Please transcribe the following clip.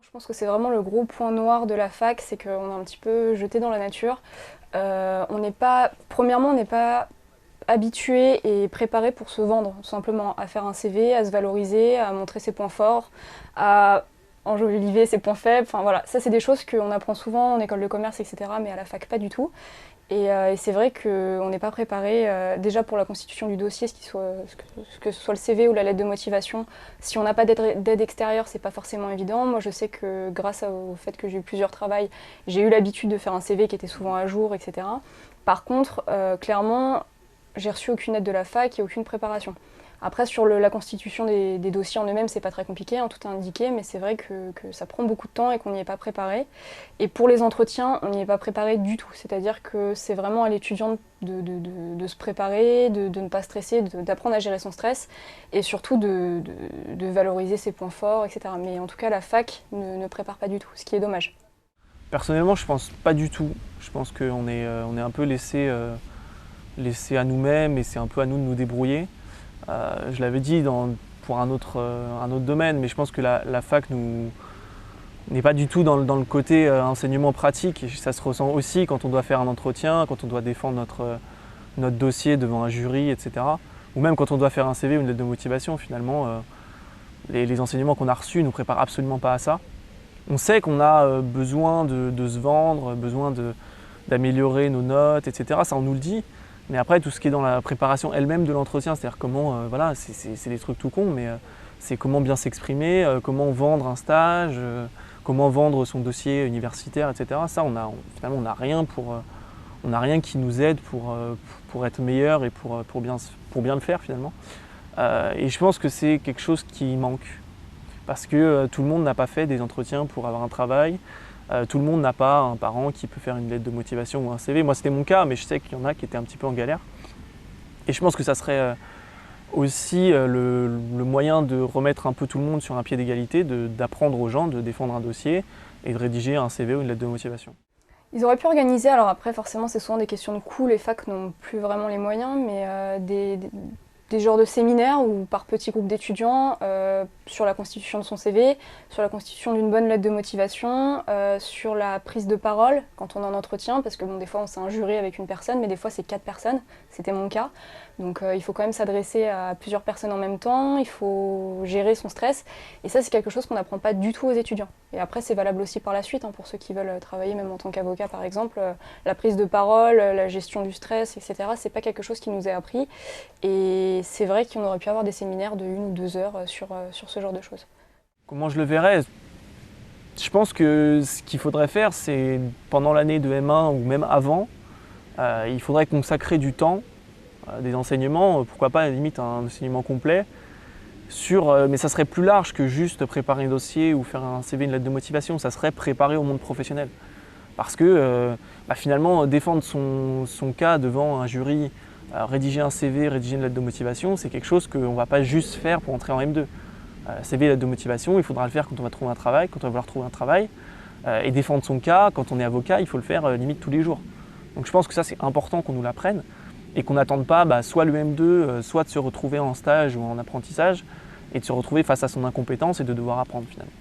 Je pense que c'est vraiment le gros point noir de la fac, c'est qu'on est un petit peu jeté dans la nature. Premièrement, on n'est pas habitué et préparé pour se vendre, tout simplement, à faire un CV, à se valoriser, à montrer ses points forts, à enjoliver ses points faibles. Enfin voilà, ça c'est des choses qu'on apprend souvent en école de commerce, etc. Mais à la fac, pas du tout. Et c'est vrai qu'on n'est pas préparé déjà pour la constitution du dossier, que ce soit le CV ou la lettre de motivation. Si on n'a pas d'aide extérieure, c'est pas forcément évident. Moi, je sais que grâce au fait que j'ai eu plusieurs travails, j'ai eu l'habitude de faire un CV qui était souvent à jour, etc. Par contre, clairement, j'ai reçu aucune aide de la fac et aucune préparation. Après, sur la constitution des dossiers en eux-mêmes, c'est pas très compliqué, hein, tout est indiqué, mais c'est vrai que ça prend beaucoup de temps et qu'on n'y est pas préparé. Et pour les entretiens, on n'y est pas préparé du tout. C'est-à-dire que c'est vraiment à l'étudiant de se préparer, de ne pas stresser, d'apprendre à gérer son stress et surtout de valoriser ses points forts, etc. Mais en tout cas, la fac ne prépare pas du tout, ce qui est dommage. Personnellement, je pense pas du tout. Je pense on est un peu laissé à nous-mêmes et c'est un peu à nous de nous débrouiller. Je l'avais dit pour un autre domaine, mais je pense que la fac n'est pas du tout dans le côté enseignement pratique. Et ça se ressent aussi quand on doit faire un entretien, quand on doit défendre notre dossier devant un jury, etc. Ou même quand on doit faire un CV ou une lettre de motivation, finalement, les enseignements qu'on a reçus ne nous préparent absolument pas à ça. On sait qu'on a besoin de se vendre, besoin d'améliorer nos notes, etc. Ça, on nous le dit. Mais après, tout ce qui est dans la préparation elle-même de l'entretien, c'est-à-dire comment, voilà, c'est des trucs tout cons, mais c'est comment bien s'exprimer, comment vendre un stage, comment vendre son dossier universitaire, etc. Ça, finalement, on n'a rien qui nous aide pour être meilleur et pour bien le faire finalement. Et je pense que c'est quelque chose qui manque. Parce que tout le monde n'a pas fait des entretiens pour avoir un travail. Tout le monde n'a pas un parent qui peut faire une lettre de motivation ou un CV. Moi, c'était mon cas, mais je sais qu'il y en a qui étaient un petit peu en galère. Et je pense que ça serait aussi le moyen de remettre un peu tout le monde sur un pied d'égalité, d'apprendre aux gens de défendre un dossier et de rédiger un CV ou une lettre de motivation. Ils auraient pu organiser, alors après forcément c'est souvent des questions de coût, les facs n'ont plus vraiment les moyens, mais des genres de séminaires où par petits groupes d'étudiants sur la constitution de son CV, sur la constitution d'une bonne lettre de motivation, sur la prise de parole quand on est en entretien, parce que bon, des fois c'est un jury avec une personne, mais des fois c'est 4 personnes, c'était mon cas. Donc il faut quand même s'adresser à plusieurs personnes en même temps, il faut gérer son stress, et ça c'est quelque chose qu'on n'apprend pas du tout aux étudiants. Et après c'est valable aussi par la suite, hein, pour ceux qui veulent travailler même en tant qu'avocat par exemple, la prise de parole, la gestion du stress, etc. C'est pas quelque chose qui nous est appris, et c'est vrai qu'on aurait pu avoir des séminaires de 1 ou 2 heures sur ce genre de choses. Comment je le verrais? Je pense que ce qu'il faudrait faire, c'est pendant l'année de M1 ou même avant, il faudrait consacrer du temps, des enseignements, pourquoi pas à la limite un enseignement complet, mais ça serait plus large que juste préparer un dossier ou faire un CV, une lettre de motivation, ça serait préparer au monde professionnel. Parce que finalement, défendre son cas devant un jury, rédiger un CV, rédiger une lettre de motivation, c'est quelque chose qu'on ne va pas juste faire pour entrer en M2. CV, lettre de motivation, il faudra le faire quand on va trouver un travail, quand on va vouloir trouver un travail. Et défendre son cas, quand on est avocat, il faut le faire limite tous les jours. Donc je pense que ça c'est important qu'on nous l'apprenne et qu'on n'attende pas soit le M2, soit de se retrouver en stage ou en apprentissage et de se retrouver face à son incompétence et de devoir apprendre finalement.